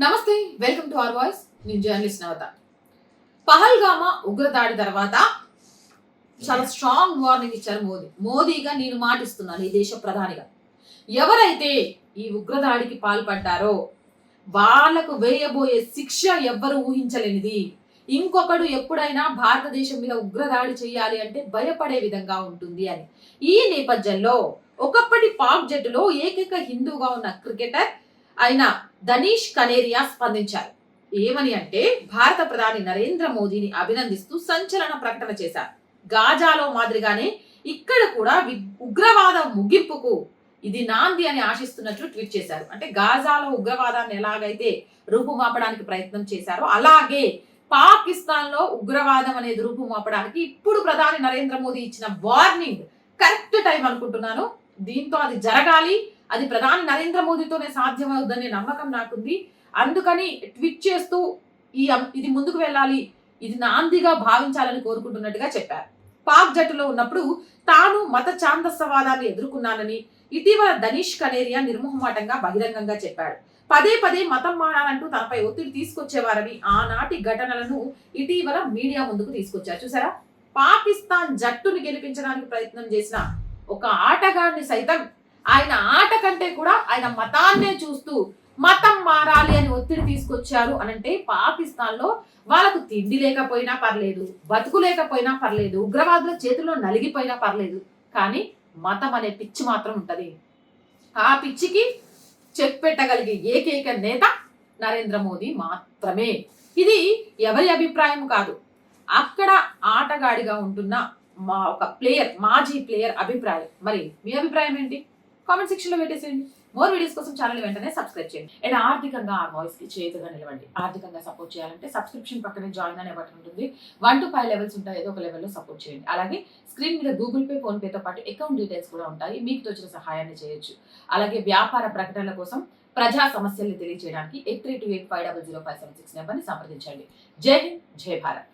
నమస్తే, welcome to our voice. నేను journalist నవత. పహల్గామా ఉగ్రదాడి తర్వాత చాలా స్ట్రాంగ్ వార్నింగ్ ఇచ్చారు మోదీగా నేను మాటిస్తున్నాను ఈ దేశ ప్రధానిగా. ఎవరైతే ఈ ఉగ్రదాడికి పాల్పడ్డారో వాళ్లకు వేయబోయే శిక్ష ఎవ్వరు ఊహించలేనిది. ఇంకొకడు ఎప్పుడైనా భారతదేశం మీద ఉగ్రదాడి చేయాలి అంటే భయపడే విధంగా ఉంటుంది అని. ఈ నేపథ్యంలో ఒకప్పటి పాక్ జట్టులో ఏకైక హిందూగా ఉన్న క్రికెటర్ అయిన దనీష్ కనేరియా స్పందించారు. ఏమని అంటే, భారత ప్రధాని నరేంద్ర మోదీని అభినందిస్తూ సంచలన ప్రకటన చేశారు. గాజాలో మాదిరిగానే ఇక్కడ కూడా ఉగ్రవాద ముగింపుకు ఇది నాంది అని ఆశిస్తున్నట్లు ట్వీట్ చేశారు. అంటే గాజాలో ఉగ్రవాదాన్ని ఎలాగైతే రూపుమాపడానికి ప్రయత్నం చేశారో అలాగే పాకిస్తాన్ లో ఉగ్రవాదం అనేది రూపుమాపడానికి ఇప్పుడు ప్రధాని నరేంద్ర మోదీ ఇచ్చిన వార్నింగ్ కరెక్ట్ టైం అనుకుంటున్నాను. దీంతో అది జరగాలి, అది ప్రధాని నరేంద్ర మోదీతోనే సాధ్యమవుతుందనే నమ్మకం నాకుంది. అందుకని ట్వీట్ చేస్తూ ఇది ముందుకు వెళ్ళాలి, ఇది నాందిగా భావించాలని కోరుకుంటున్నట్టుగా చెప్పారు. పాక్ జట్టులో ఉన్నప్పుడు తాను మత ఛాందస్సవాదాన్ని ఎదుర్కొన్నానని ఇటీవల దనీష్ కనేరియా నిర్మోహమాటంగా బహిరంగంగా చెప్పాడు. పదే పదే మతం మారాలంటూ తనపై ఒత్తిడి తీసుకొచ్చేవారని ఆనాటి ఘటనలను ఇటీవల మీడియా ముందుకు తీసుకొచ్చారు. చూసారా, పాకిస్తాన్ జట్టుని గెలిపించడానికి ప్రయత్నం చేసిన ఒక ఆటగాడిని సైతం ఆయన ఆట కంటే కూడా ఆయన మతాన్నే చూస్తూ మతం మారాలి అని ఒత్తిడి తీసుకొచ్చారు అనంటే పాకిస్తాన్ లో వాళ్ళకు తిండి లేకపోయినా పర్లేదు, బతుకు లేకపోయినా పర్లేదు, ఉగ్రవాదుల చేతుల్లో నలిగిపోయినా పర్లేదు, కానీ మతం అనే పిచ్చి మాత్రం ఉంటది. ఆ పిచ్చికి చెక్ పెట్టగలిగే ఏకైక నేత నరేంద్ర మోదీ మాత్రమే. ఇది ఎవరి అభిప్రాయం కాదు, అక్కడ ఆటగాడిగా ఉంటున్న ఒక ప్లేయర్, మాజీ ప్లేయర్ అభిప్రాయం. మరి మీ అభిప్రాయం ఏంటి? కామెంట్ సెక్షన్ లో పెట్టేసేయండి. మోర్ వీడియోస్ కోసం ఛానల్ వెంటనే సబ్స్క్రైబ్ చేయండి. అండ్ ఆర్థికంగా ఆ వాయిస్ కి చేతుగా నిలవండి. ఆర్థికంగా సపోర్ట్ చేయాలంటే సబ్స్క్రిప్షన్ పక్కనే జాయిన్ అనే బటన్ ఉంటుంది. 1 to 5 లెవెల్స్ ఉంటాయి, ఏదో ఒక లెవెల్లో సపోర్ట్ చేయండి. అలాగే స్క్రీన్ మీద గూగుల్ పే, ఫోన్ పేతో పాటు అకౌంట్ డీటెయిల్స్ కూడా ఉంటాయి, మీకు తోచిన సహాయాన్ని చేయొచ్చు. అలాగే వ్యాపార ప్రకటనల కోసం, ప్రజా సమస్యల్ని తెలియజేయడానికి 8328500576 నెంబర్ని సంప్రదించండి. జై హింద్, జై భారత్.